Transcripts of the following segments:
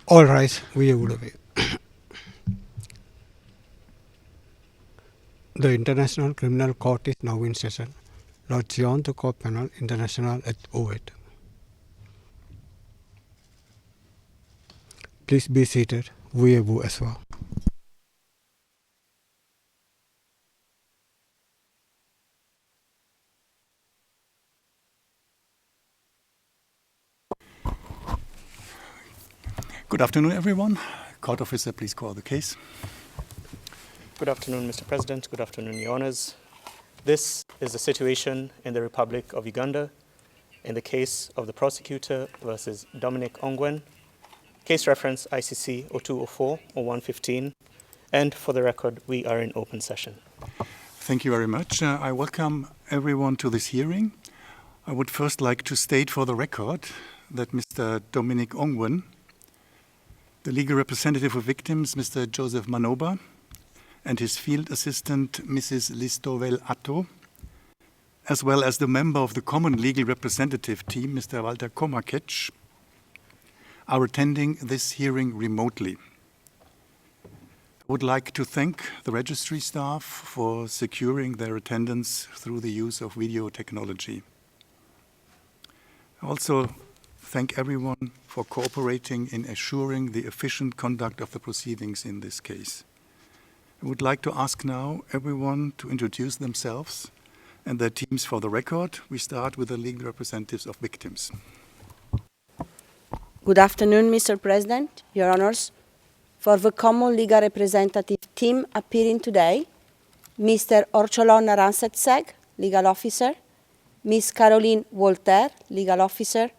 All rise. We would away. The International Criminal Court is now in session. Lord John, the Court Panel International at 08. Please be seated. Veuillez-vous asseoir. Good afternoon, everyone. Court officer, please call the case. Good afternoon, Mr. President. Good afternoon, Your Honors. This is the situation in the Republic of Uganda in the case of the prosecutor versus Dominic Ongwen, case reference ICC 0204-0115, and for the record, we are in open session. Thank you very much. I welcome everyone to this hearing. I would first like to state for the record that Mr. Dominic Ongwen, the legal representative of victims, Mr. Joseph Manoba, and his field assistant, Mrs. Listovel Atto, as well as the member of the common legal representative team, Mr. Walter Komakec, are attending this hearing remotely. I would like to thank the registry staff for securing their attendance through the use of video technology. I also thank everyone for cooperating in assuring the efficient conduct of the proceedings in this case. I would like to ask now everyone to introduce themselves and their teams for the record. We start with the legal representatives of victims. Good afternoon, Mr. President, Your Honors. For the common legal representative team appearing today, Mr. Orcholon Ransetseg, legal officer, Ms. Caroline Voltaire, legal officer,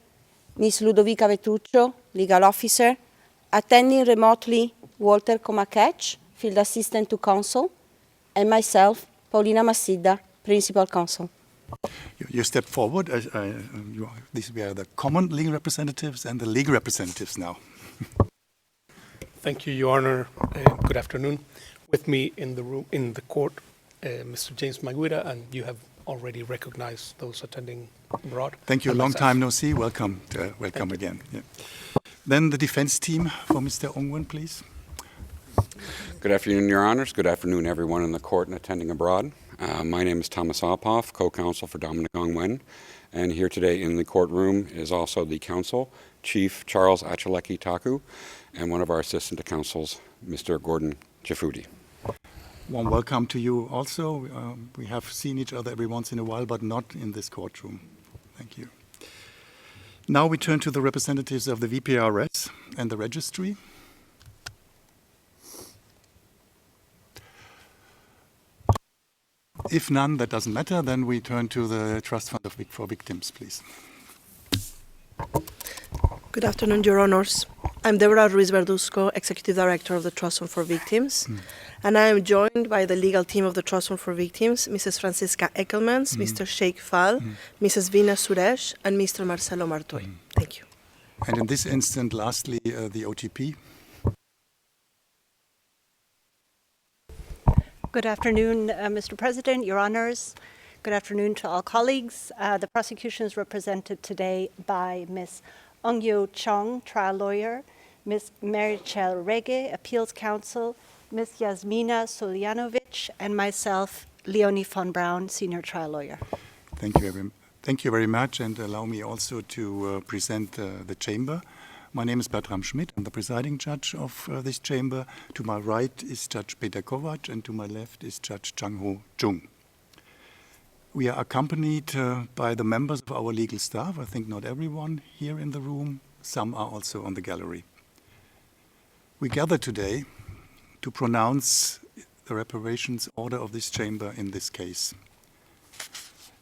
Ms. Ludovica Vetruccio, legal officer, attending remotely Walter Komakec, field assistant to counsel, and myself, Paulina Massidda, principal counsel. You step forward. These were the common legal representatives and the legal representatives now. Thank you, Your Honor. Good afternoon. With me in the room, in the court, Mr. James Maguire, and you have already recognized those attending abroad. Thank you. Long time no see. Welcome. Welcome again. Yeah. Then the defense team for Mr. Ongwen, please. Good afternoon, Your Honors. Good afternoon, everyone in the court and attending abroad. My name is Thomas Alpoff, co-counsel for Dominic Ongwen, and here today in the courtroom is also the counsel, Chief Charles Achaleki Taku, and one of our assistant counsels, Mr. Gordon Jafudi. Warm welcome to you also. We have seen each other every once in a while, but not in this courtroom. Thank you. Now we turn to the representatives of the VPRS and the registry. If none, that doesn't matter, then we turn to the Trust Fund for Victims, please. Good afternoon, Your Honors. I'm Deborah Ruiz-Verduzco, Executive Director of the Trust Fund for Victims, and I am joined by the legal team of the Trust Fund for Victims, Mrs. Francisca Eckelmans, Mr. Sheikh Fall, Mrs. Veena Suresh, and Mr. Marcelo Martoy. Thank you. And in this instant, lastly, the OTP. Good afternoon, Mr. President, Your Honors. Good afternoon to all colleagues. The prosecution is represented today by Ms. Ongyo Chong, trial lawyer, Ms. Marichel Rege, appeals counsel, Ms. Yasmina Soljanovic, and myself, Leonie von Braun, senior trial lawyer. Thank you very much, and allow me also to present the chamber. My name is Bertram Schmidt. I'm the presiding judge of this chamber. To my right is Judge Peter Kovac, and to my left is Judge Chang-Ho Jung. We are accompanied by the members of our legal staff. I think not everyone here in the room. Some are also on the gallery. We gather today to pronounce the reparations order of this chamber in this case.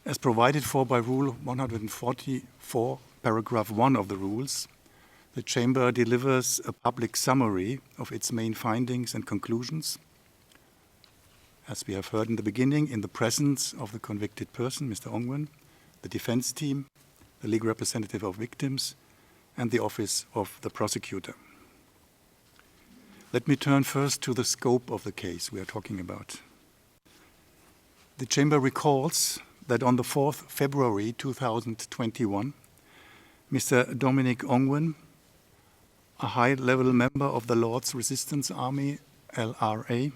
As provided for by Rule 144, paragraph 1 of the rules, the chamber delivers a public summary of its main findings and conclusions. As we have heard in the beginning, in the presence of the convicted person, Mr. Ongwen, the defense team, the legal representative of victims, and the office of the prosecutor. Let me turn first to the scope of the case we are talking about. The chamber recalls that on the 4th February 2021, Mr. Dominic Ongwen a high-level member of the Lord's Resistance Army, LRA,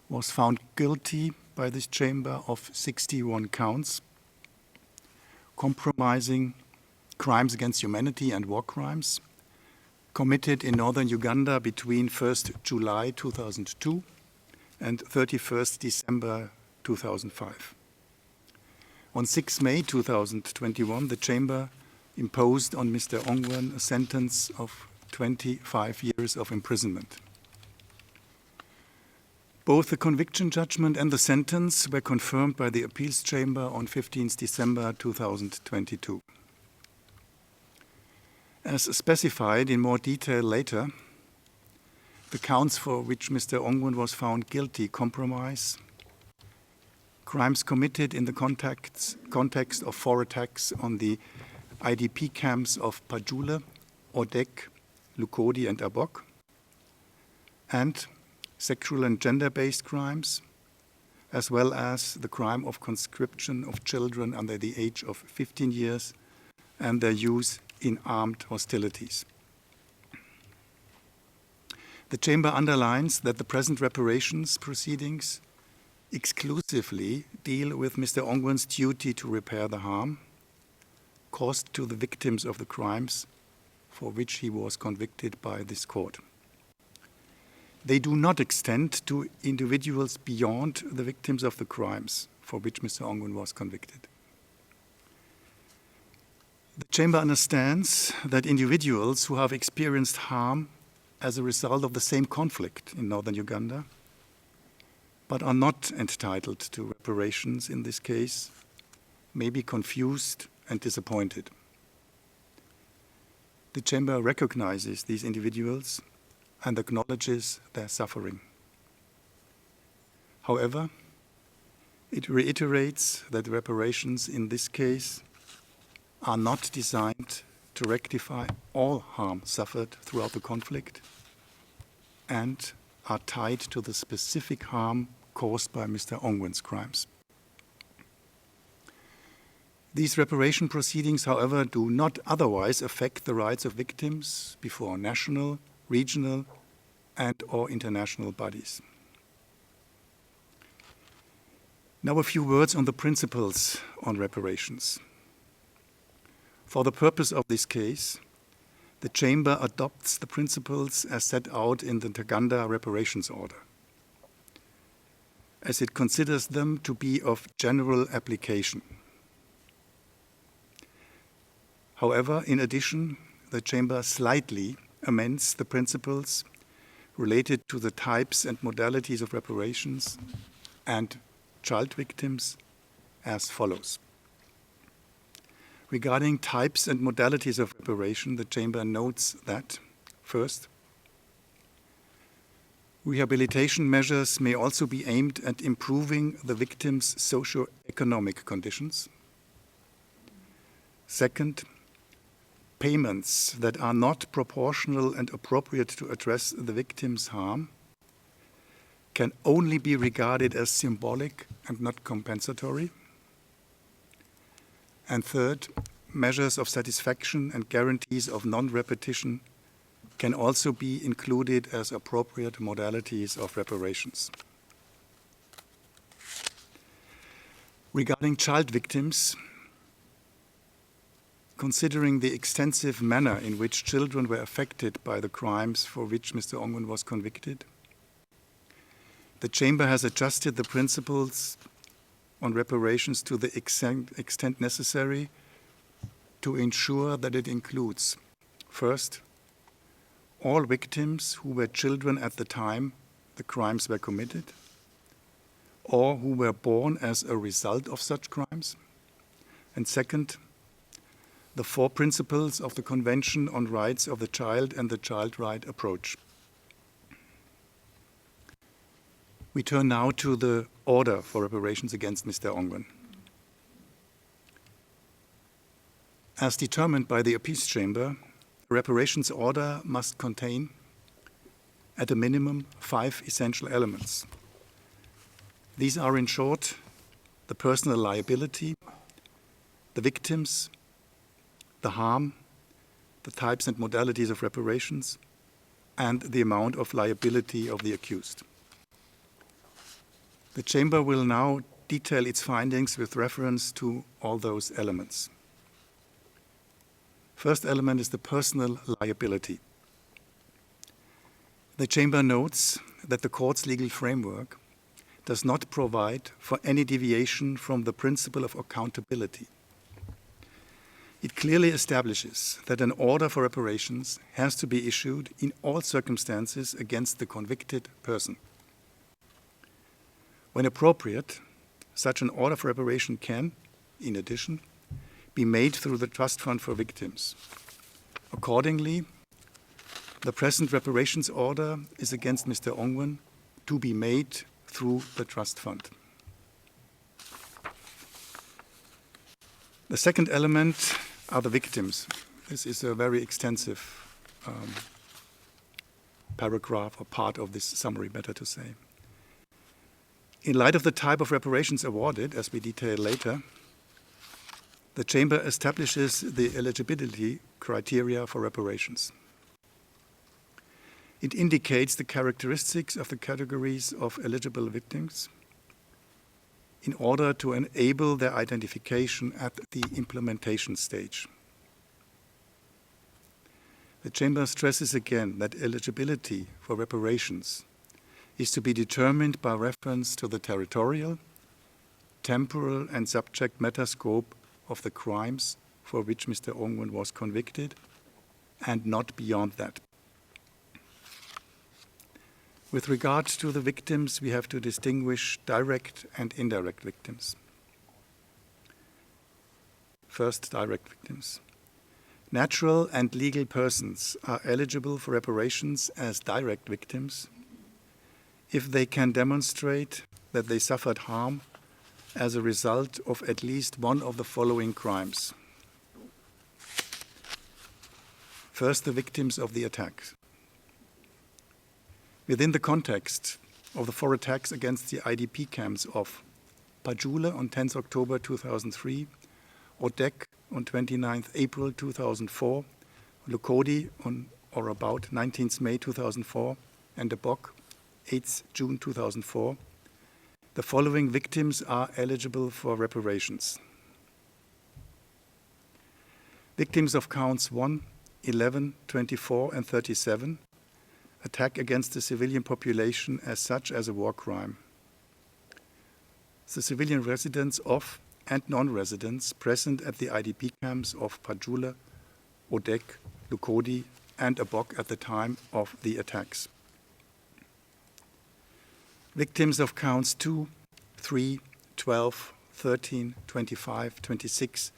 was found guilty by this chamber of 61 counts, compromising crimes against humanity and war crimes committed in northern Uganda between 1st July 2002 and 31st December 2005. On 6 May 2021, the chamber imposed on Mr. Ongwen a sentence of 25 years of imprisonment. Both the conviction judgment and the sentence were confirmed by the appeals chamber on 15 December 2022. As specified in more detail later, the counts for which Mr. Ongwen was found guilty comprise crimes committed in the context of 4 attacks on the IDP camps of Pajule, Odek, Lukodi, and Abok, and sexual and gender-based crimes, as well as the crime of conscription of children under the age of 15 years and their use in armed hostilities. The Chamber underlines that the present reparations proceedings exclusively deal with Mr. Ongwen's duty to repair the harm caused to the victims of the crimes for which he was convicted by this court. They do not extend to individuals beyond the victims of the crimes for which Mr. Ongwen was convicted. The Chamber understands that individuals who have experienced harm as a result of the same conflict in northern Uganda, but are not entitled to reparations in this case, may be confused and disappointed. The Chamber recognizes these individuals and acknowledges their suffering. However, it reiterates that reparations in this case are not designed to rectify all harm suffered throughout the conflict and are tied to the specific harm caused by Mr. Ongwen's crimes. These reparation proceedings, however, do not otherwise affect the rights of victims before national, regional, and/or international bodies. Now a few words on the principles on reparations. For the purpose of this case, the Chamber adopts the principles as set out in the Uganda Reparations Order, as it considers them to be of general application. However, in addition, the Chamber slightly amends the principles related to the types and modalities of reparations and child victims as follows. Regarding types and modalities of reparation, the Chamber notes that, first, rehabilitation measures may also be aimed at improving the victim's socio-economic conditions. Second, payments that are not proportional and appropriate to address the victim's harm can only be regarded as symbolic and not compensatory. And third, measures of satisfaction and guarantees of non-repetition can also be included as appropriate modalities of reparations. Regarding child victims, considering the extensive manner in which children were affected by the crimes for which Mr. Ongwen was convicted, the Chamber has adjusted the principles on reparations to the extent necessary to ensure that it includes, first, all victims who were children at the time the crimes were committed, or who were born as a result of such crimes, and second, the 4 principles of the Convention on Rights of the Child and the Child Right Approach. We turn now to the order for reparations against Mr. Ongwen. As determined by the Appeals Chamber, a reparations order must contain, at a minimum, 5 essential elements. These are, in short, the personal liability, the victims, the harm, the types and modalities of reparations, and the amount of liability of the accused. The Chamber will now detail its findings with reference to all those elements. First element is the personal liability. The Chamber notes that the Court's legal framework does not provide for any deviation from the principle of accountability. It clearly establishes that an order for reparations has to be issued in all circumstances against the convicted person. When appropriate, such an order for reparation can, in addition, be made through the Trust Fund for Victims. Accordingly, the present reparations order is against Mr. Ongwen to be made through the Trust Fund. The second element are the victims. This is a very extensive paragraph or part of this summary, better to say. In light of the type of reparations awarded, as we detail later, the Chamber establishes the eligibility criteria for reparations. It indicates the characteristics of the categories of eligible victims in order to enable their identification at the implementation stage. The Chamber stresses again that eligibility for reparations is to be determined by reference to the territorial, temporal, and subject matter scope of the crimes for which Mr. Ongwen was convicted, and not beyond that. With regard to the victims, we have to distinguish direct and indirect victims. First, direct victims. Natural and legal persons are eligible for reparations as direct victims if they can demonstrate that they suffered harm as a result of at least one of the following crimes. First, the victims of the attacks. Within the context of the 4 attacks against the IDP camps of Pajule on 10th October 2003, Odek on 29th April 2004, Lukodi on or about 19th May 2004, and Abok 8th June 2004, the following victims are eligible for reparations. Victims of counts 1, 11, 24, and 37, attack against the civilian population as such as a war crime. The civilian residents of and non-residents present at the IDP camps of Pajule, Odek, Lukodi, and Abok at the time of the attacks. Victims of counts 2, 3, 12, 13, 25, 26,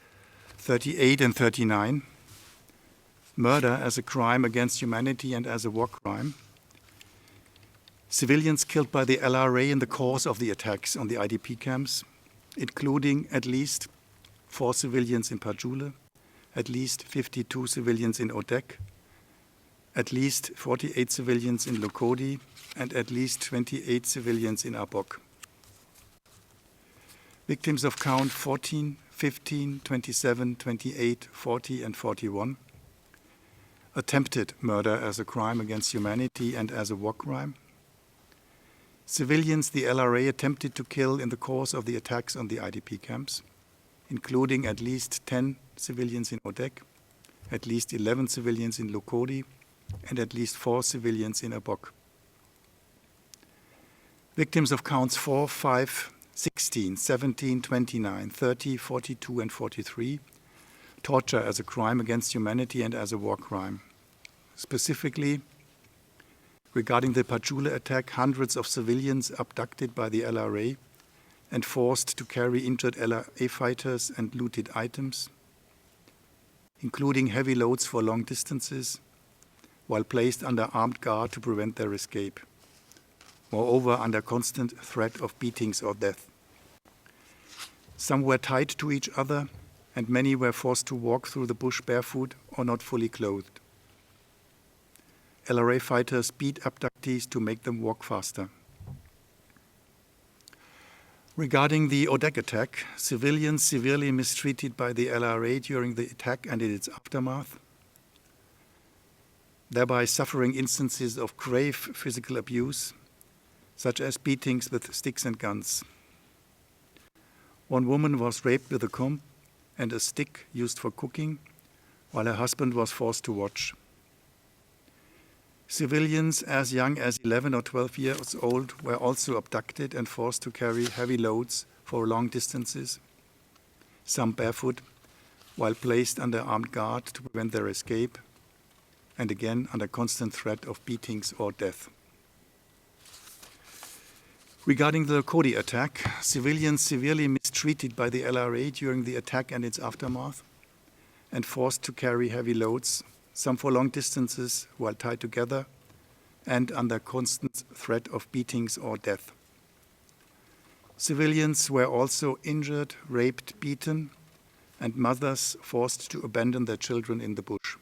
38, and 39, murder as a crime against humanity and as a war crime, civilians killed by the LRA in the course of the attacks on the IDP camps, including at least 4 civilians in Pajule, at least 52 civilians in Odek, at least 48 civilians in Lukodi, and at least 28 civilians in Abok. Victims of count 14, 15, 27, 28, 40, and 41, attempted murder as a crime against humanity and as a war crime, civilians the LRA attempted to kill in the course of the attacks on the IDP camps, including at least 10 civilians in Odek, at least 11 civilians in Lukodi, and at least 4 civilians in Abok. Victims of counts 4, 5, 16, 17, 29, 30, 42, and 43, torture as a crime against humanity and as a war crime. Specifically, regarding the Pajule attack, hundreds of civilians abducted by the LRA and forced to carry injured LRA fighters and looted items, including heavy loads for long distances, while placed under armed guard to prevent their escape. Moreover, under constant threat of beatings or death. Some were tied to each other, and many were forced to walk through the bush barefoot or not fully clothed. LRA fighters beat abductees to make them walk faster. Regarding the Odek attack, civilians severely mistreated by the LRA during the attack and in its aftermath, thereby suffering instances of grave physical abuse, such as beatings with sticks and guns. One woman was raped with a comb and a stick used for cooking, while her husband was forced to watch. Civilians as young as 11 or 12 years old were also abducted and forced to carry heavy loads for long distances, some barefoot, while placed under armed guard to prevent their escape, and again under constant threat of beatings or death. Regarding the Lokodi attack, civilians severely mistreated by the LRA during the attack and its aftermath, and forced to carry heavy loads, some for long distances while tied together, and under constant threat of beatings or death. Civilians were also injured, raped, beaten, and mothers forced to abandon their children in the bush.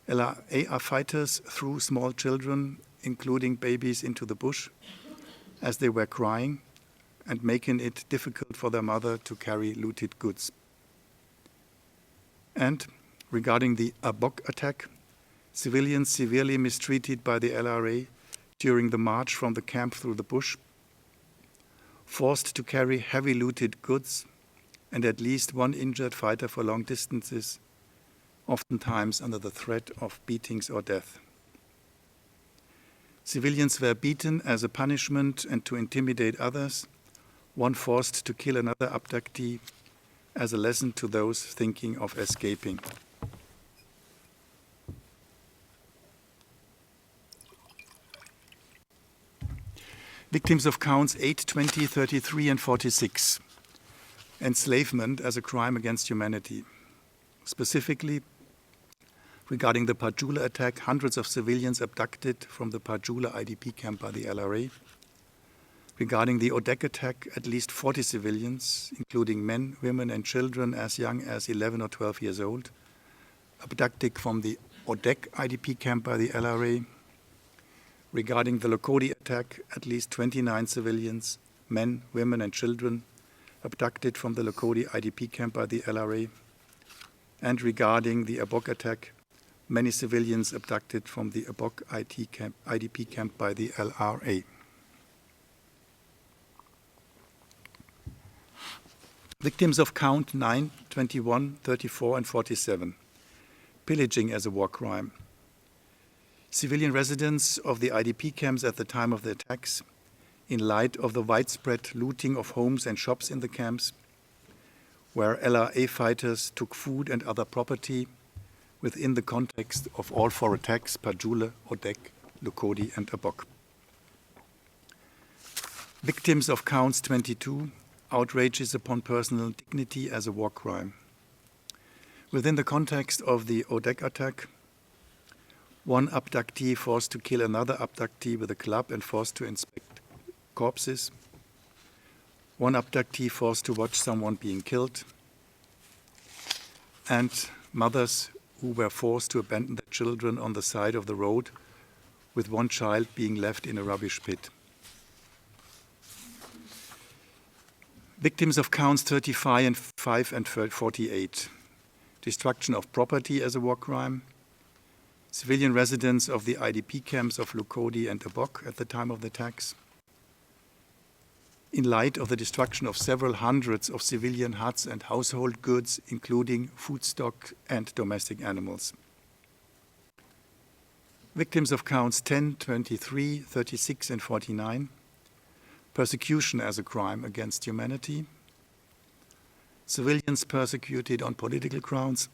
LRA fighters threw small children, including babies, into the bush as they were crying and making it difficult for their mother to carry looted goods. And regarding the Abok attack, civilians severely mistreated by the LRA during the march from the camp through the bush, forced to carry heavy looted goods, and at least one injured fighter for long distances, oftentimes under the threat of beatings or death. Civilians were beaten as a punishment and to intimidate others, one forced to kill another abductee as a lesson to those thinking of escaping. Victims of counts 8, 20, 33, and 46. Enslavement as a crime against humanity. Specifically, regarding the Pajula attack, hundreds of civilians abducted from the Pajula IDP camp by the LRA. Regarding the Odek attack, at least 40 civilians, including men, women, and children as young as 11 or 12 years old, abducted from the Odek IDP camp by the LRA. Regarding the Lokodi attack, at least 29 civilians, men, women, and children, abducted from the Lokodi IDP camp by the LRA. And regarding the Abok attack, many civilians abducted from the Abok IDP camp by the LRA. Victims of count 9, 21, 34, and 47. Pillaging as a war crime. Civilian residents of the IDP camps at the time of the attacks, in light of the widespread looting of homes and shops in the camps, where LRA fighters took food and other property within the context of all four attacks, Pajula, Odek, Lokodi, and Abok. Victims of counts 22, outrages upon personal dignity as a war crime. Within the context of the Odek attack, one abductee forced to kill another abductee with a club and forced to inspect corpses. One abductee forced to watch someone being killed. And mothers who were forced to abandon their children on the side of the road, with one child being left in a rubbish pit. Victims of counts 35 and 48. Destruction of property as a war crime. Civilian residents of the IDP camps of Lokodi and Abok at the time of the attacks. In light of the destruction of several hundreds of civilian huts and household goods, including food stock and domestic animals. Victims of counts 10, 23, 36, and 49. Persecution as a crime against humanity. Civilians persecuted on political grounds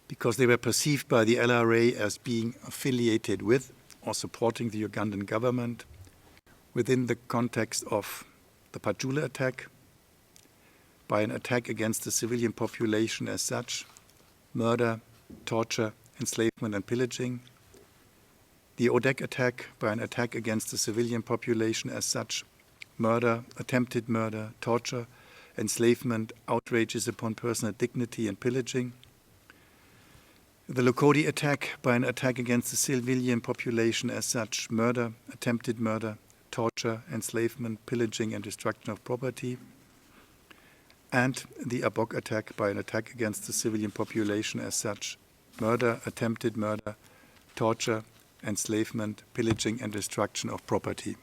because they were perceived by the LRA as being affiliated with or supporting the Ugandan government within the context of the Pajula attack, by an attack against the civilian population as such, murder, torture, enslavement, and pillaging. The Odek attack, by an attack against the civilian population as such, murder, attempted murder, torture, enslavement, outrages upon personal dignity, and pillaging. The Lokodi attack, by an attack against the civilian population as such, murder, attempted murder, torture, enslavement, pillaging, and destruction of property. And the Abok attack, by an attack against the civilian population as such, murder, attempted murder, torture, enslavement, pillaging and destruction of property.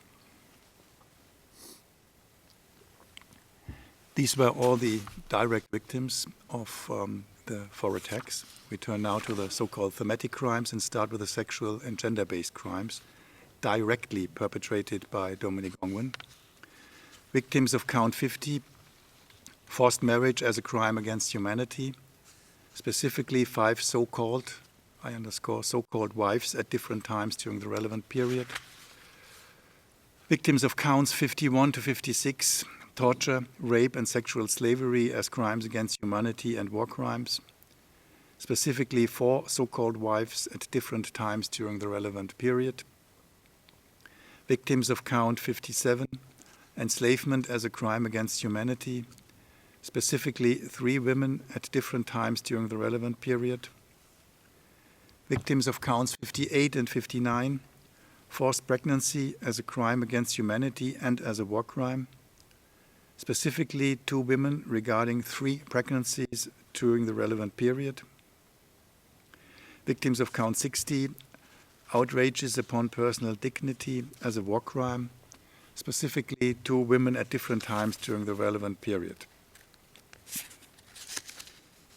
These were all the direct victims of the four attacks. We turn now to the so-called thematic crimes and start with the sexual and gender-based crimes directly perpetrated by Dominic Ongwen. Victims of count 50, forced marriage as a crime against humanity, specifically 5 so-called, I underscore, so-called wives at different times during the relevant period. Victims of counts 51 to 56, torture, rape and sexual slavery as crimes against humanity and war crimes, specifically 4 so-called wives at different times during the relevant period. Victims of count 57, enslavement as a crime against humanity, specifically 3 women at different times during the relevant period. Victims of counts 58 and 59, forced pregnancy as a crime against humanity and as a war crime, specifically 2 women regarding 3 pregnancies during the relevant period. Victims of count 60, outrages upon personal dignity as a war crime, specifically 2 women at different times during the relevant period.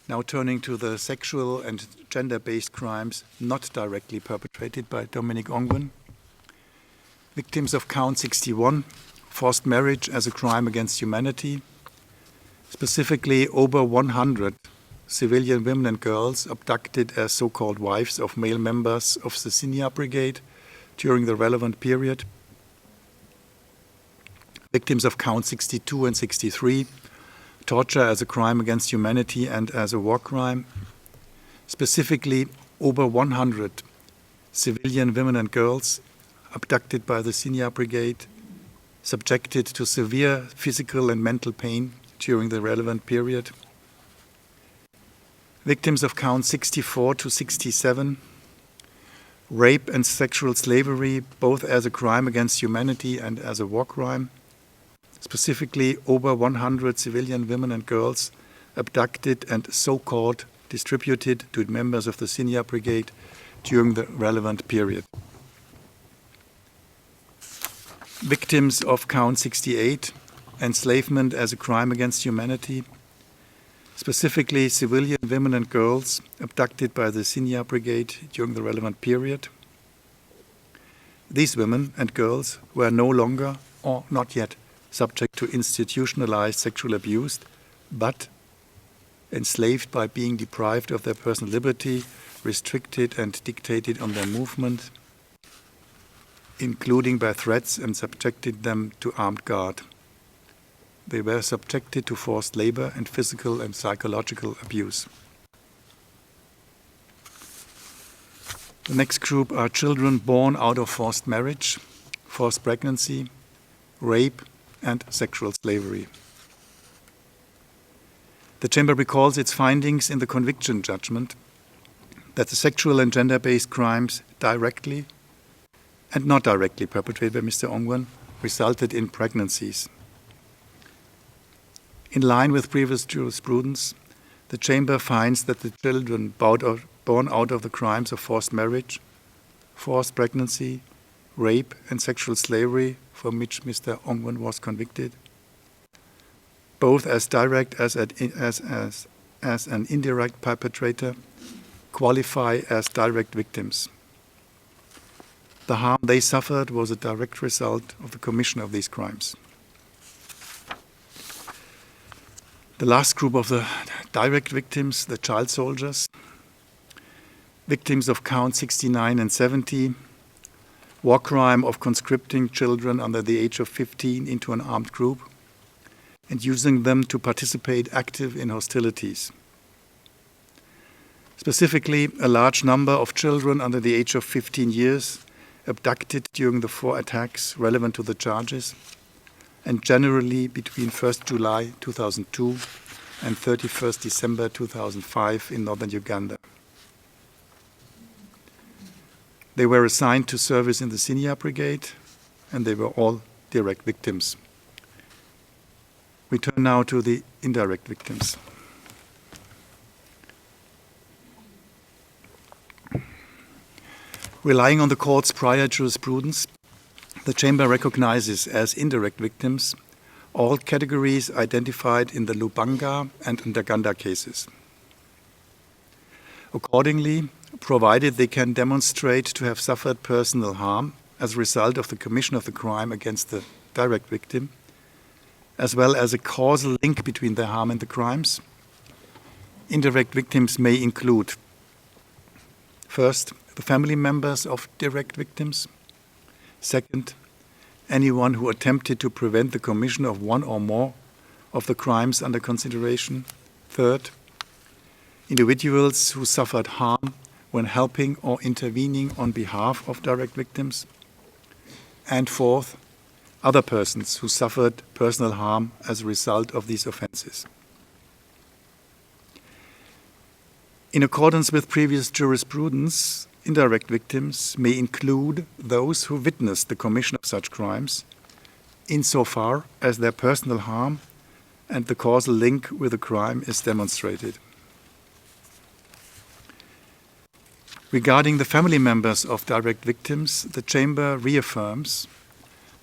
Now turning to the sexual and gender-based crimes not directly perpetrated by Dominic Ongwen. Victims of count 61, forced marriage as a crime against humanity, specifically over 100 civilian women and girls abducted as so-called wives of male members of the Senior Brigade during the relevant period. Victims of count 62 and 63, torture as a crime against humanity and as a war crime, specifically over 100 civilian women and girls abducted by the Senior Brigade, subjected to severe physical and mental pain during the relevant period. Victims of count 64 to 67, rape and sexual slavery, both as a crime against humanity and as a war crime, specifically over 100 civilian women and girls abducted and so-called distributed to members of the Senior Brigade during the relevant period. Victims of count 68, enslavement as a crime against humanity, specifically civilian women and girls abducted by the Senior Brigade during the relevant period. These women and girls were no longer, or not yet, subject to institutionalized sexual abuse, but enslaved by being deprived of their personal liberty, restricted and dictated on their movement, including by threats, and subjected them to armed guard. They were subjected to forced labor and physical and psychological abuse. The next group are children born out of forced marriage, forced pregnancy, rape, and sexual slavery. The Chamber recalls its findings in the conviction judgment that the sexual and gender-based crimes directly and not directly perpetrated by Mr. Ongwen resulted in pregnancies. In line with previous jurisprudence, the Chamber finds that the children born out of the crimes of forced marriage, forced pregnancy, rape and sexual slavery from which Mr. Ongwen was convicted, both as direct as an indirect perpetrator, qualify as direct victims. The harm they suffered was a direct result of the commission of these crimes. The last group of the direct victims, the child soldiers, victims of count 69 and 70, war crime of conscripting children under the age of 15 into an armed group and using them to participate active in hostilities. Specifically, a large number of children under the age of 15 years abducted during the 4 attacks relevant to the charges, and generally between 1st July 2002 and 31st December 2005 in northern Uganda. They were assigned to service in the Senior Brigade, and they were all direct victims. We turn now to the indirect victims. Relying on the court's prior jurisprudence, the Chamber recognizes as indirect victims all categories identified in the Lubanga and Ndaganda cases. Accordingly, provided they can demonstrate to have suffered personal harm as a result of the commission of the crime against the direct victim, as well as a causal link between the harm and the crimes, indirect victims may include, first, the family members of direct victims. Second, anyone who attempted to prevent the commission of one or more of the crimes under consideration. Third, individuals who suffered harm when helping or intervening on behalf of direct victims. And fourth, other persons who suffered personal harm as a result of these offenses. In accordance with previous jurisprudence, indirect victims may include those who witnessed the commission of such crimes, insofar as their personal harm and the causal link with the crime is demonstrated. Regarding the family members of direct victims, the Chamber reaffirms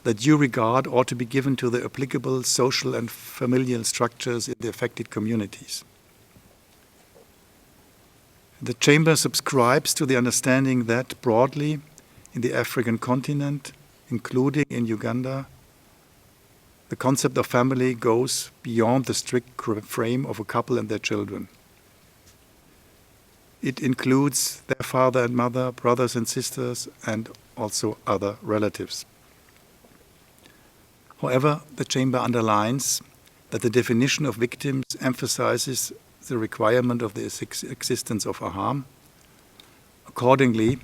that due regard ought to be given to the applicable social and familial structures in the affected communities. The Chamber subscribes to the understanding that, broadly, in the African continent, including in Uganda, the concept of family goes beyond the strict frame of a couple and their children. It includes their father and mother, brothers and sisters, and also other relatives. However, the Chamber underlines that the definition of victims emphasizes the requirement of the existence of a harm. Accordingly,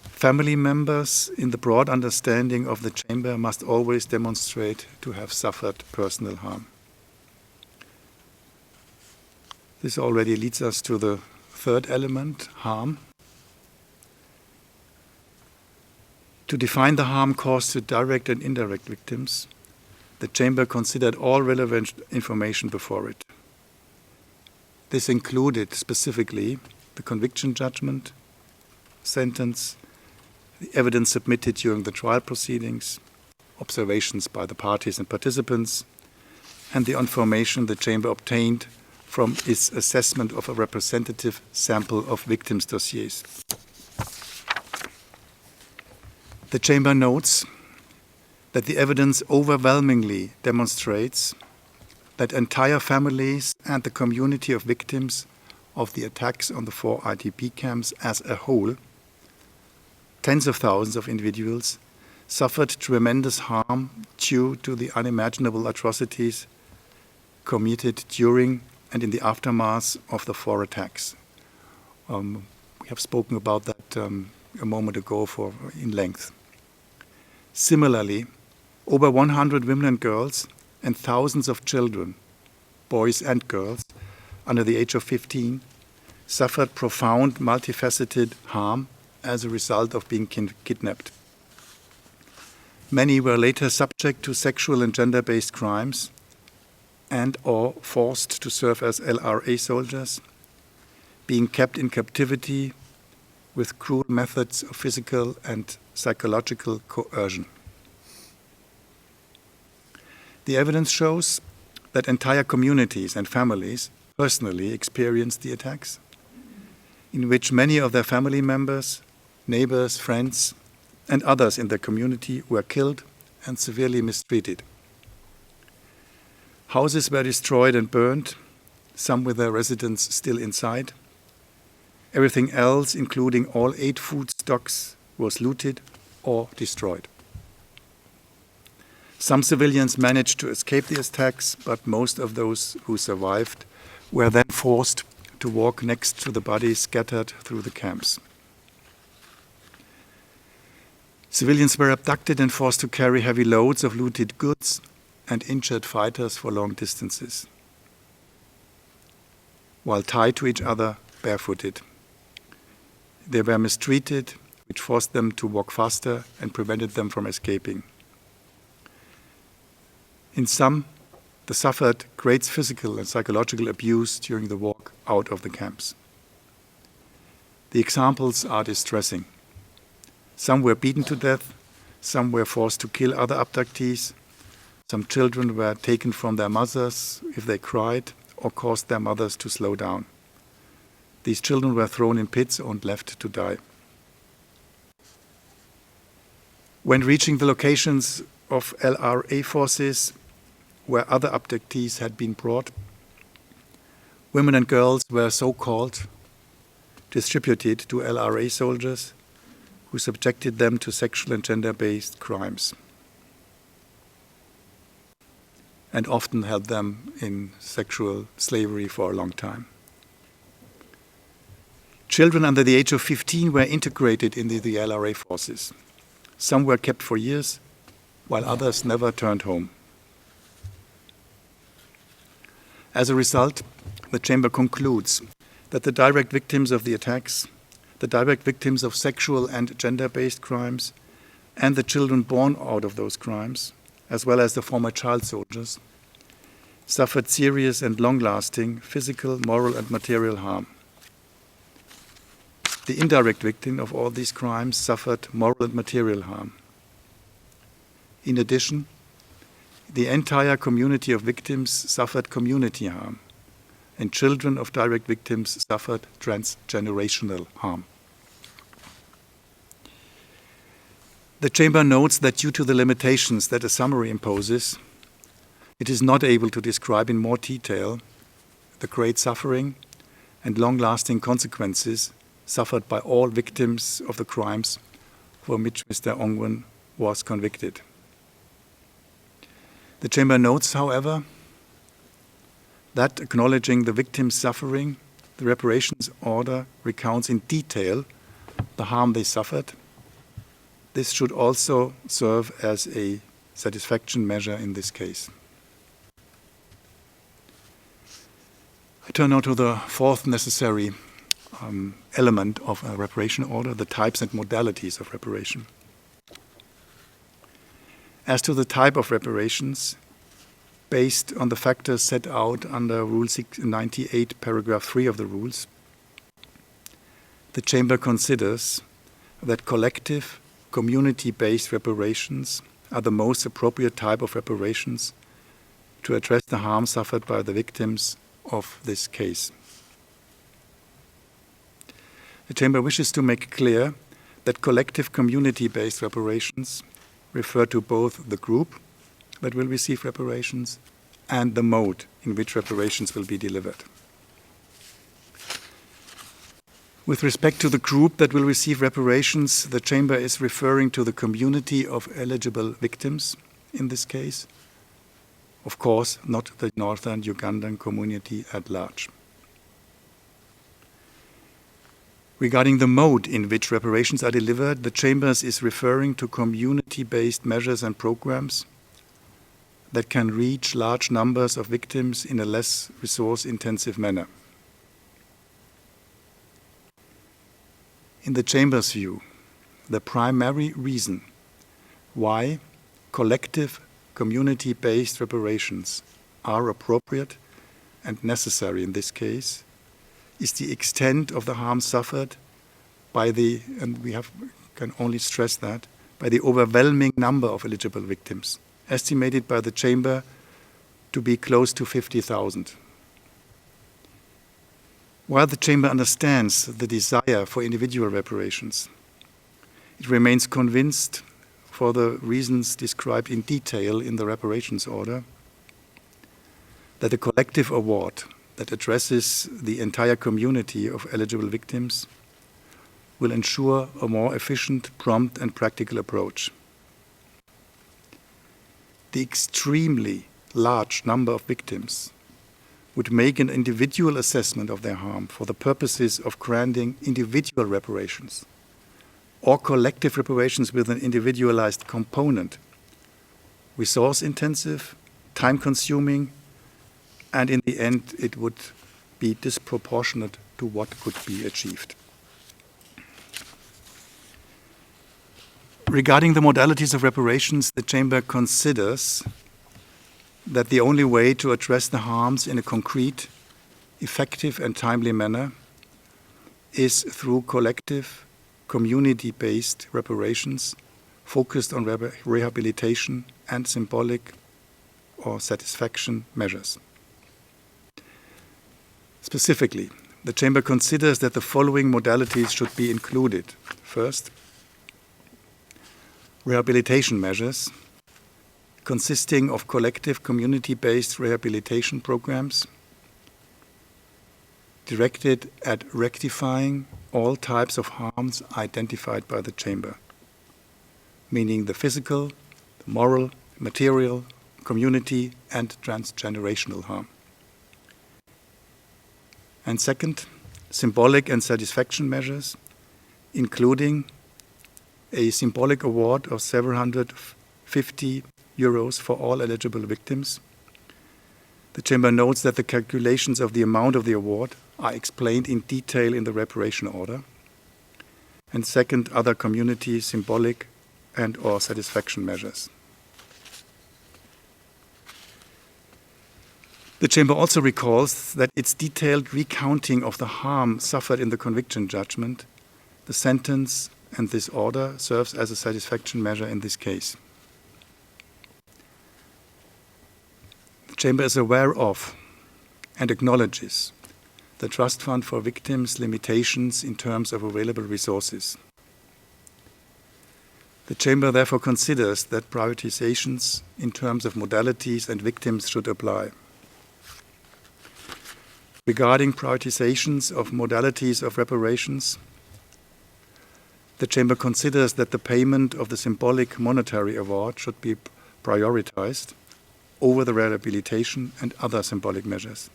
family members in the broad understanding of the Chamber must always demonstrate to have suffered personal harm. This already leads us to the third element, harm. To define the harm caused to direct and indirect victims, the Chamber considered all relevant information before it. This included specifically the conviction judgment, sentence, the evidence submitted during the trial proceedings, observations by the parties and participants, and the information the Chamber obtained from its assessment of a representative sample of victims' dossiers. The Chamber notes that the evidence overwhelmingly demonstrates that entire families and the community of victims of the attacks on the 4 IDP camps as a whole, tens of thousands of individuals, suffered tremendous harm due to the unimaginable atrocities committed during and in the aftermath of the 4 attacks. We have spoken about that a moment ago in length. Similarly, over 100 women and girls and thousands of children, boys and girls, under the age of 15, suffered profound, multifaceted harm as a result of being kidnapped. Many were later subject to sexual and gender-based crimes and or forced to serve as LRA soldiers, being kept in captivity with cruel methods of physical and psychological coercion. The evidence shows that entire communities and families personally experienced the attacks, in which many of their family members, neighbors, friends, and others in their community were killed and severely mistreated. Houses were destroyed and burned, some with their residents still inside. Everything else, including all 8 food stocks, was looted or destroyed. Some civilians managed to escape the attacks, but most of those who survived were then forced to walk next to the bodies scattered through the camps. Civilians were abducted and forced to carry heavy loads of looted goods and injured fighters for long distances, while tied to each other barefooted. They were mistreated, which forced them to walk faster and prevented them from escaping. In some, they suffered great physical and psychological abuse during the walk out of the camps. The examples are distressing. Some were beaten to death, some were forced to kill other abductees, some children were taken from their mothers if they cried or caused their mothers to slow down. These children were thrown in pits and left to die. When reaching the locations of LRA forces where other abductees had been brought, women and girls were so-called distributed to LRA soldiers who subjected them to sexual and gender-based crimes and often held them in sexual slavery for a long time. Children under the age of 15 were integrated into the LRA forces. Some were kept for years, while others never turned home. As a result, the Chamber concludes that the direct victims of the attacks, the direct victims of sexual and gender-based crimes, and the children born out of those crimes, as well as the former child soldiers, suffered serious and long-lasting physical, moral, and material harm. The indirect victim of all these crimes suffered moral and material harm. In addition, the entire community of victims suffered community harm, and children of direct victims suffered transgenerational harm. The Chamber notes that due to the limitations that a summary imposes, it is not able to describe in more detail the great suffering and long-lasting consequences suffered by all victims of the crimes for which Mr. Ongwen was convicted. The Chamber notes, however, that acknowledging the victims' suffering, the reparations order recounts in detail the harm they suffered. This should also serve as a satisfaction measure in this case. I turn now to the fourth necessary element of a reparation order, the types and modalities of reparation. As to the type of reparations, based on the factors set out under Rule 98, paragraph 3 of the rules, the Chamber considers that collective, community-based reparations are the most appropriate type of reparations to address the harm suffered by the victims of this case. The Chamber wishes to make clear that collective community-based reparations refer to both the group that will receive reparations and the mode in which reparations will be delivered. With respect to the group that will receive reparations, the Chamber is referring to the community of eligible victims in this case. Of course, not the northern Ugandan community at large. Regarding the mode in which reparations are delivered, the Chamber is referring to community-based measures and programs that can reach large numbers of victims in a less resource-intensive manner. In the Chamber's view, the primary reason why collective community-based reparations are appropriate and necessary in this case is the extent of the harm suffered by the, and can only stress that, by the overwhelming number of eligible victims, estimated by the Chamber to be close to 50,000. While the Chamber understands the desire for individual reparations, it remains convinced, for the reasons described in detail in the reparations order, that a collective award that addresses the entire community of eligible victims will ensure a more efficient, prompt, and practical approach. The extremely large number of victims would make an individual assessment of their harm for the purposes of granting individual reparations or collective reparations with an individualized component resource-intensive, time-consuming, and in the end it would be disproportionate to what could be achieved. Regarding the modalities of reparations, the Chamber considers that the only way to address the harms in a concrete, effective and timely manner is through collective, community-based reparations focused on rehabilitation and symbolic or satisfaction measures. Specifically, the Chamber considers that the following modalities should be included. First, rehabilitation measures consisting of collective community-based rehabilitation programs directed at rectifying all types of harms identified by the Chamber, meaning the physical, the moral, material, community, and transgenerational harm. And second, symbolic and satisfaction measures, including a symbolic award of 750 euros for all eligible victims. The Chamber notes that the calculations of the amount of the award are explained in detail in the reparation order. And second, other community symbolic and/or satisfaction measures. The Chamber also recalls that its detailed recounting of the harm suffered in the conviction judgment, the sentence, and this order serves as a satisfaction measure in this case. The Chamber is aware of and acknowledges the Trust Fund for Victims' limitations in terms of available resources. The Chamber therefore considers that prioritizations in terms of modalities and victims should apply. Regarding prioritizations of modalities of reparations, the Chamber considers that the payment of the symbolic monetary award should be prioritized over the rehabilitation and other symbolic measures.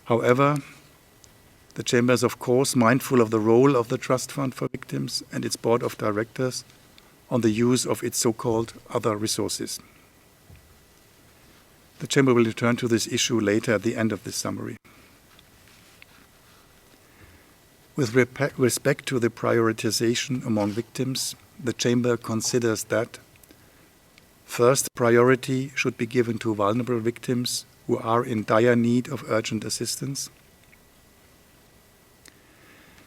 However, the Chamber is of course mindful of the role of the Trust Fund for Victims and its Board of Directors on the use of its so-called other resources. The Chamber will return to this issue later at the end of this summary. With respect to the prioritization among victims, the Chamber considers that first priority should be given to vulnerable victims who are in dire need of urgent assistance.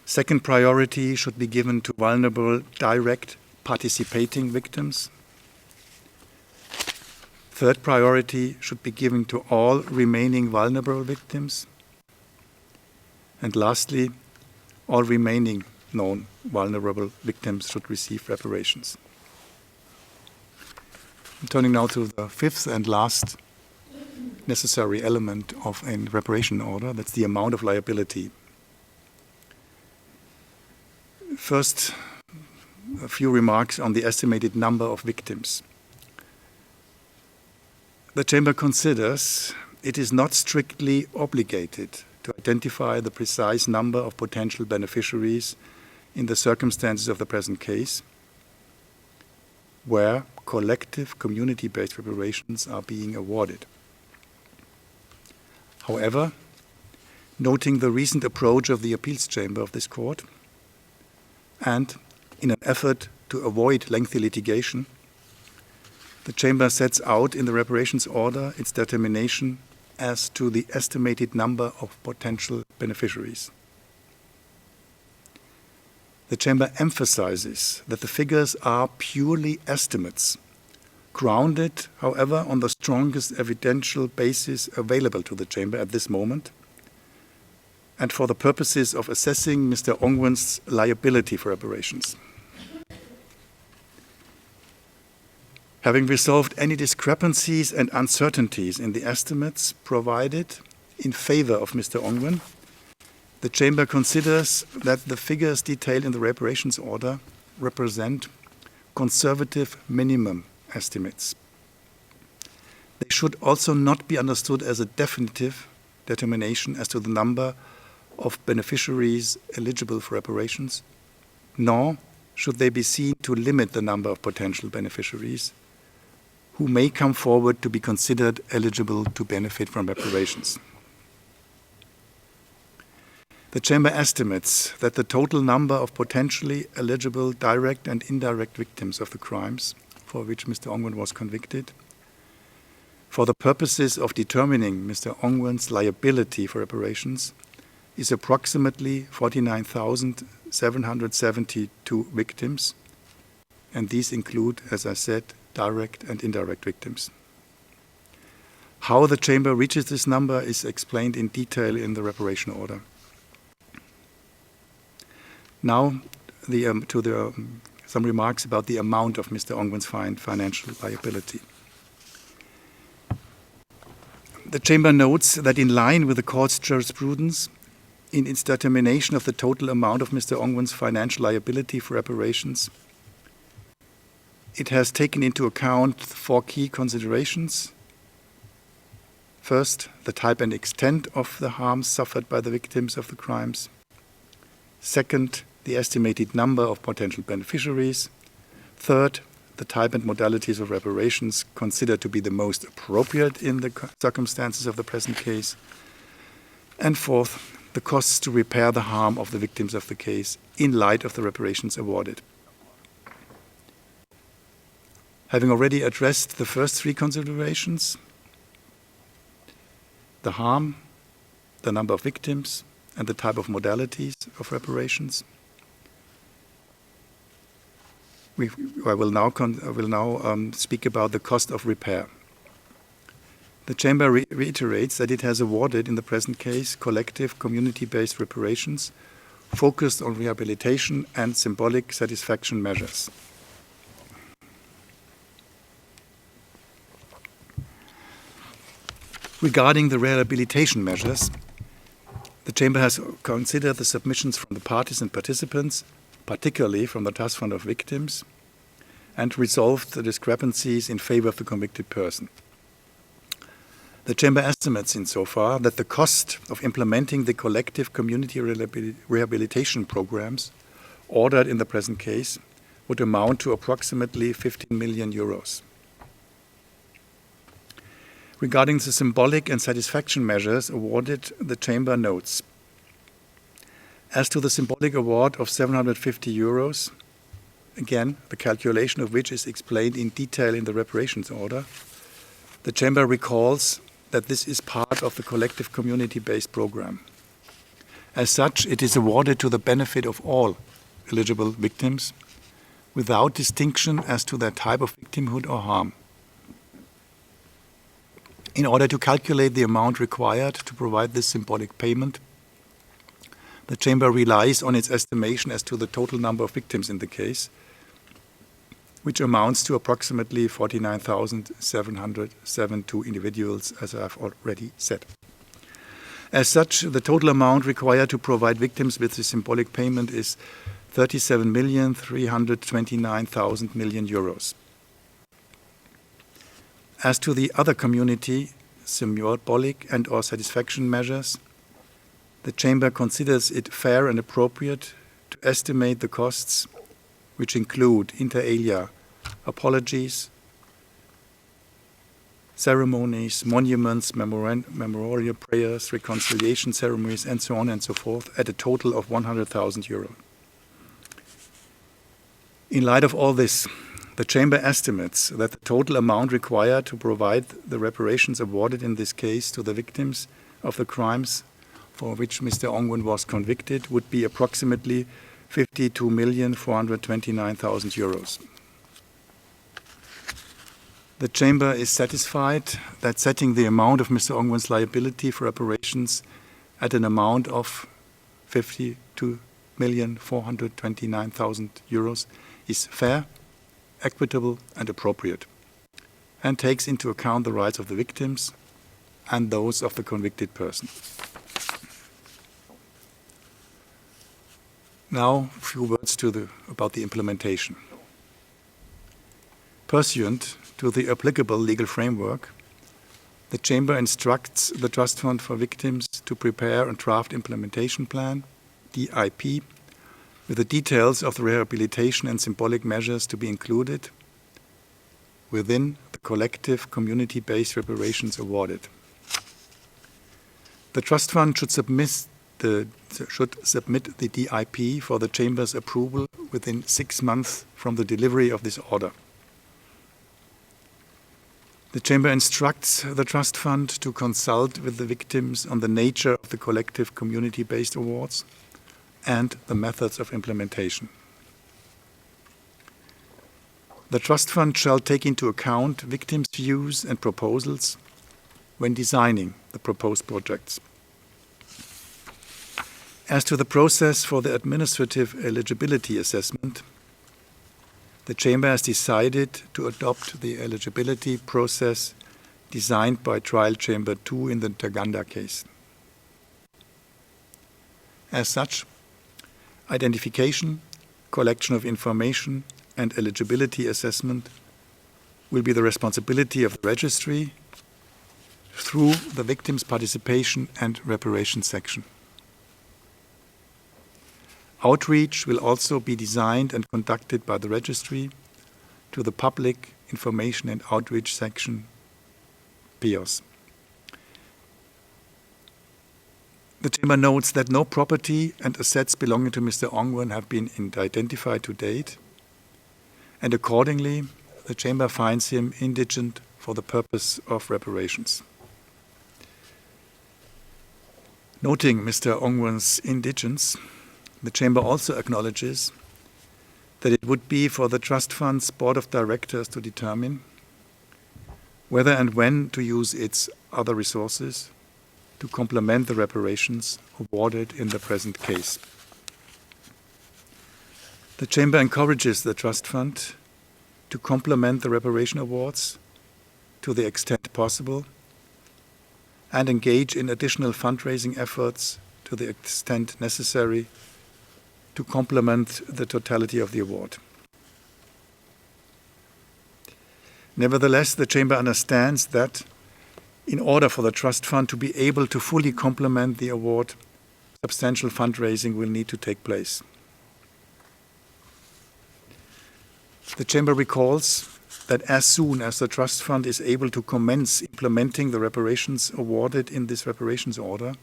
Second priority should be given to vulnerable direct participating victims. Third priority should be given to all remaining vulnerable victims. And lastly, all remaining known vulnerable victims should receive reparations. I'm turning now to the fifth and last necessary element of a reparation order, that's the amount of liability. First, a few remarks on the estimated number of victims. The Chamber considers it is not strictly obligated to identify the precise number of potential beneficiaries in the circumstances of the present case, where collective community-based reparations are being awarded. However, noting the recent approach of the Appeals Chamber of this Court, and in an effort to avoid lengthy litigation, the Chamber sets out in the reparations order its determination as to the estimated number of potential beneficiaries. The Chamber emphasizes that the figures are purely estimates, grounded, however, on the strongest evidential basis available to the Chamber at this moment, and for the purposes of assessing Mr. Ongwen's liability for reparations. Having resolved any discrepancies and uncertainties in the estimates provided in favor of Mr. Ongwen, the Chamber considers that the figures detailed in the reparations order represent conservative minimum estimates. They should also not be understood as a definitive determination as to the number of beneficiaries eligible for reparations, nor should they be seen to limit the number of potential beneficiaries who may come forward to be considered eligible to benefit from reparations. The Chamber estimates that the total number of potentially eligible direct and indirect victims of the crimes for which Mr. Ongwen was convicted, for the purposes of determining Mr. Ongwen's liability for reparations, is approximately 49,772 victims, and these include, as I said, direct and indirect victims. How the Chamber reaches this number is explained in detail in the reparation order. Now, some remarks about the amount of Mr. Ongwen's financial liability. The Chamber notes that in line with the Court's jurisprudence, in its determination of the total amount of Mr. Ongwen's financial liability for reparations, it has taken into account 4 key considerations. First, the type and extent of the harms suffered by the victims of the crimes. Second, the estimated number of potential beneficiaries. Third, the type and modalities of reparations considered to be the most appropriate in the circumstances of the present case. And fourth, the costs to repair the harm of the victims of the case in light of the reparations awarded. Having already addressed the first 3 considerations, the harm, the number of victims, and the type of modalities of reparations, I will now speak about the cost of repair. The Chamber reiterates that it has awarded, in the present case, collective community-based reparations focused on rehabilitation and symbolic satisfaction measures. Regarding the rehabilitation measures, the Chamber has considered the submissions from the parties and participants, particularly from the Trust Fund of Victims, and resolved the discrepancies in favor of the convicted person. The Chamber estimates insofar that the cost of implementing the collective community rehabilitation programs ordered in the present case would amount to approximately 15 million euros. Regarding the symbolic and satisfaction measures awarded, the Chamber notes: as to the symbolic award of 750 euros, again, the calculation of which is explained in detail in the reparations order, the Chamber recalls that this is part of the collective community-based program. As such, it is awarded to the benefit of all eligible victims, without distinction as to their type of victimhood or harm. In order to calculate the amount required to provide this symbolic payment, the Chamber relies on its estimation as to the total number of victims in the case, which amounts to approximately 49,772 individuals, as I have already said. As such, the total amount required to provide victims with the symbolic payment is 37,329,000 million euros. As to the other community, symbolic and/or satisfaction measures, the Chamber considers it fair and appropriate to estimate the costs, which include, inter alia, apologies, ceremonies, monuments, memorial prayers, reconciliation ceremonies, and so on and so forth, at a total of 100,000 euro. In light of all this, the Chamber estimates that the total amount required to provide the reparations awarded in this case to the victims of the crimes for which Mr. Ongwen was convicted would be approximately 52,429,000 euros. The Chamber is satisfied that setting the amount of Mr. Ongwen's liability for reparations at an amount of 52,429,000 euros is fair, equitable, and appropriate, and takes into account the rights of the victims and those of the convicted person. Now, a few words about the implementation. Pursuant to the applicable legal framework, the Chamber instructs the Trust Fund for Victims to prepare a draft implementation plan, DIP, with the details of the rehabilitation and symbolic measures to be included within the collective community-based reparations awarded. The Trust Fund should submit the DIP for the Chamber's approval within 6 months from the delivery of this order. The Chamber instructs the Trust Fund to consult with the victims on the nature of the collective community-based awards and the methods of implementation. The Trust Fund shall take into account victims' views and proposals when designing the proposed projects. As to the process for the administrative eligibility assessment, the Chamber has decided to adopt the eligibility process designed by Trial Chamber 2 in the Ntaganda case. As such, identification, collection of information, and eligibility assessment will be the responsibility of the registry through the victims' participation and reparation section. Outreach will also be designed and conducted by the registry to the Public Information and Outreach section, PIOS. The Chamber notes that no property and assets belonging to Mr. Ongwen have been identified to date, and accordingly, the Chamber finds him indigent for the purpose of reparations. Noting Mr. Ongwen's indigence, the Chamber also acknowledges that it would be for the Trust Fund's Board of Directors to determine whether and when to use its other resources to complement the reparations awarded in the present case. The Chamber encourages the Trust Fund to complement the reparation awards to the extent possible and engage in additional fundraising efforts to the extent necessary to complement the totality of the award. Nevertheless, the Chamber understands that in order for the Trust Fund to be able to fully complement the award, substantial fundraising will need to take place. The Chamber recalls that as soon as the Trust Fund is able to commence implementing the reparations awarded in this reparations order,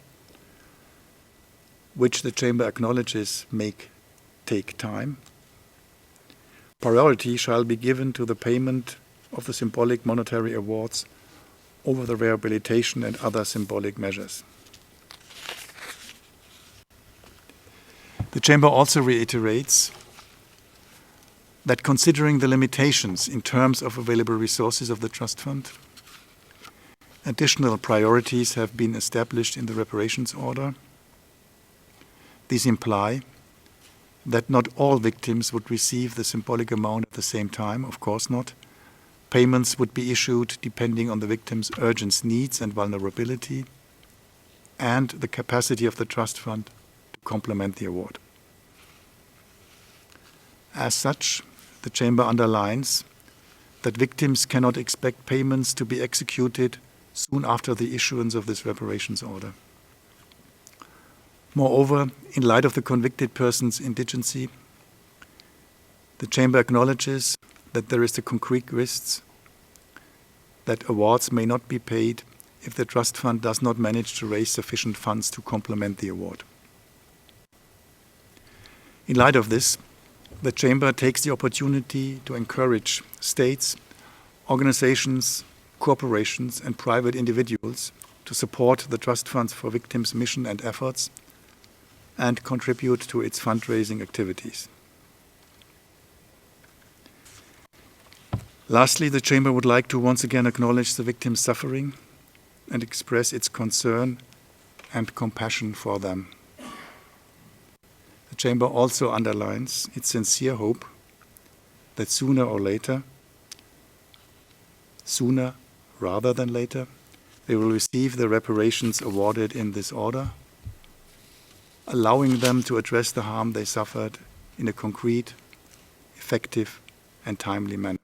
which the Chamber acknowledges may take time, priority shall be given to the payment of the symbolic monetary awards over the rehabilitation and other symbolic measures. The Chamber also reiterates that considering the limitations in terms of available resources of the Trust Fund, additional priorities have been established in the reparations order. These imply that not all victims would receive the symbolic amount at the same time, of course not. Payments would be issued depending on the victim's urgent needs and vulnerability and the capacity of the Trust Fund to complement the award. As such, the Chamber underlines that victims cannot expect payments to be executed soon after the issuance of this reparations order. Moreover, in light of the convicted person's indigency, the Chamber acknowledges that there is the concrete risk that awards may not be paid if the Trust Fund does not manage to raise sufficient funds to complement the award. In light of this, the Chamber takes the opportunity to encourage states, organizations, corporations, and private individuals to support the Trust Funds for Victims' mission and efforts and contribute to its fundraising activities. Lastly, the Chamber would like to once again acknowledge the victims' suffering and express its concern and compassion for them. The Chamber also underlines its sincere hope that sooner rather than later, they will receive the reparations awarded in this order, allowing them to address the harm they suffered in a concrete, effective, and timely manner.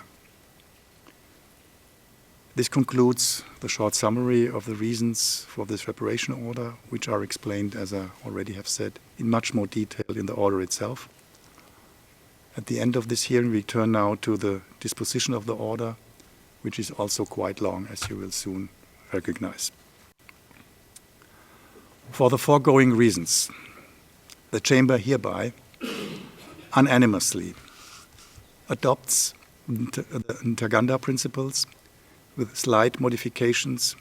This concludes the short summary of the reasons for this reparation order, which are explained, as I already have said, in much more detail in the order itself. At the end of this hearing, we turn now to the disposition of the order, which is also quite long, as you will soon recognize. For the foregoing reasons, the Chamber hereby unanimously adopts the Ntaganda principles with slight modifications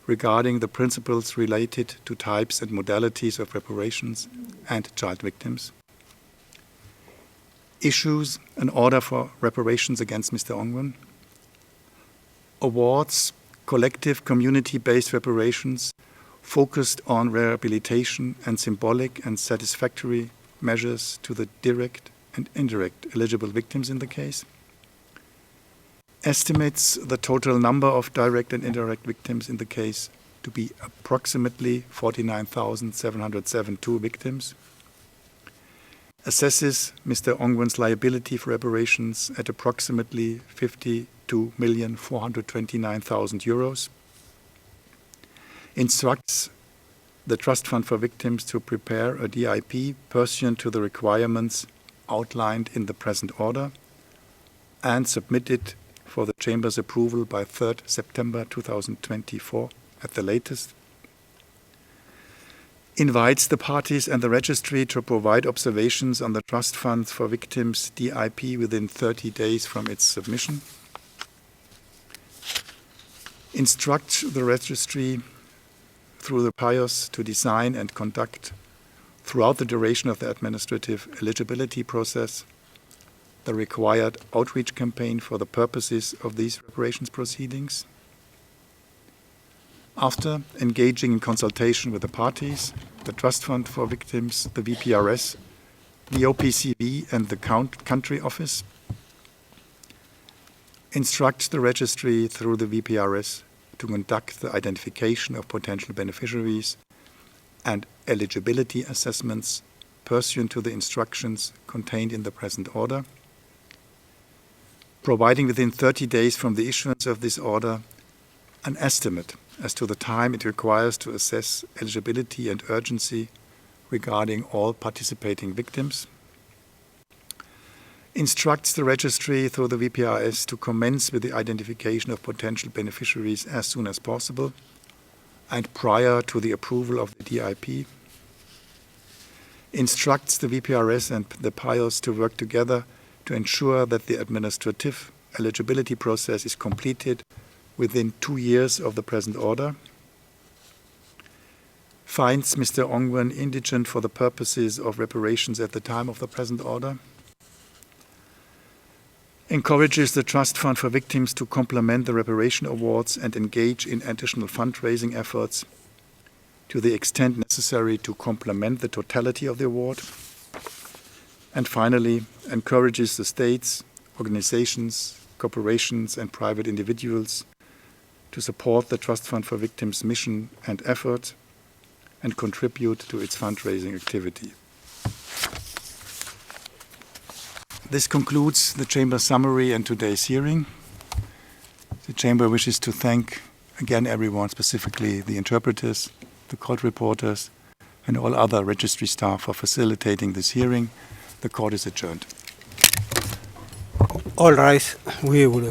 regarding the principles related to types and modalities of reparations and child victims. Issues an order for reparations against Mr. Ongwen. Awards collective community-based reparations focused on rehabilitation and symbolic and satisfactory measures to the direct and indirect eligible victims in the case. Estimates the total number of direct and indirect victims in the case to be approximately 49,772 victims. Assesses Mr. Ongwen's liability for reparations at approximately 52,429,000 euros. Instructs the Trust Fund for Victims to prepare a DIP pursuant to the requirements outlined in the present order and submit it for the Chamber's approval by 3rd September 2024 at the latest. Invites the parties and the registry to provide observations on the Trust Fund for Victims DIP within 30 days from its submission. Instructs the registry through the PIOS to design and conduct throughout the duration of the administrative eligibility process the required outreach campaign for the purposes of these reparations proceedings. After engaging in consultation with the parties, the Trust Fund for Victims, the VPRS, the OPCV and the country office, instructs the registry through the VPRS to conduct the identification of potential beneficiaries and eligibility assessments pursuant to the instructions contained in the present order, providing within 30 days from the issuance of this order an estimate as to the time it requires to assess eligibility and urgency regarding all participating victims, instructs the registry through the VPRS to commence with the identification of potential beneficiaries as soon as possible and prior to the approval of the DIP, instructs the VPRS and the PIOS to work together to ensure that the administrative eligibility process is completed within 2 years of the present order, finds Mr. Ongwen indigent for the purposes of reparations at the time of the present order, encourages the Trust Fund for Victims to complement the reparation awards and engage in additional fundraising efforts to the extent necessary to complement the totality of the award, and finally encourages the states, organizations, corporations and private individuals to support the Trust Fund for Victims' mission and effort and contribute to its fundraising activity. This concludes the Chamber summary and today's hearing. The Chamber wishes to thank again everyone, specifically the interpreters, the court reporters, and all other registry staff for facilitating this hearing. The court is adjourned. All rise. We will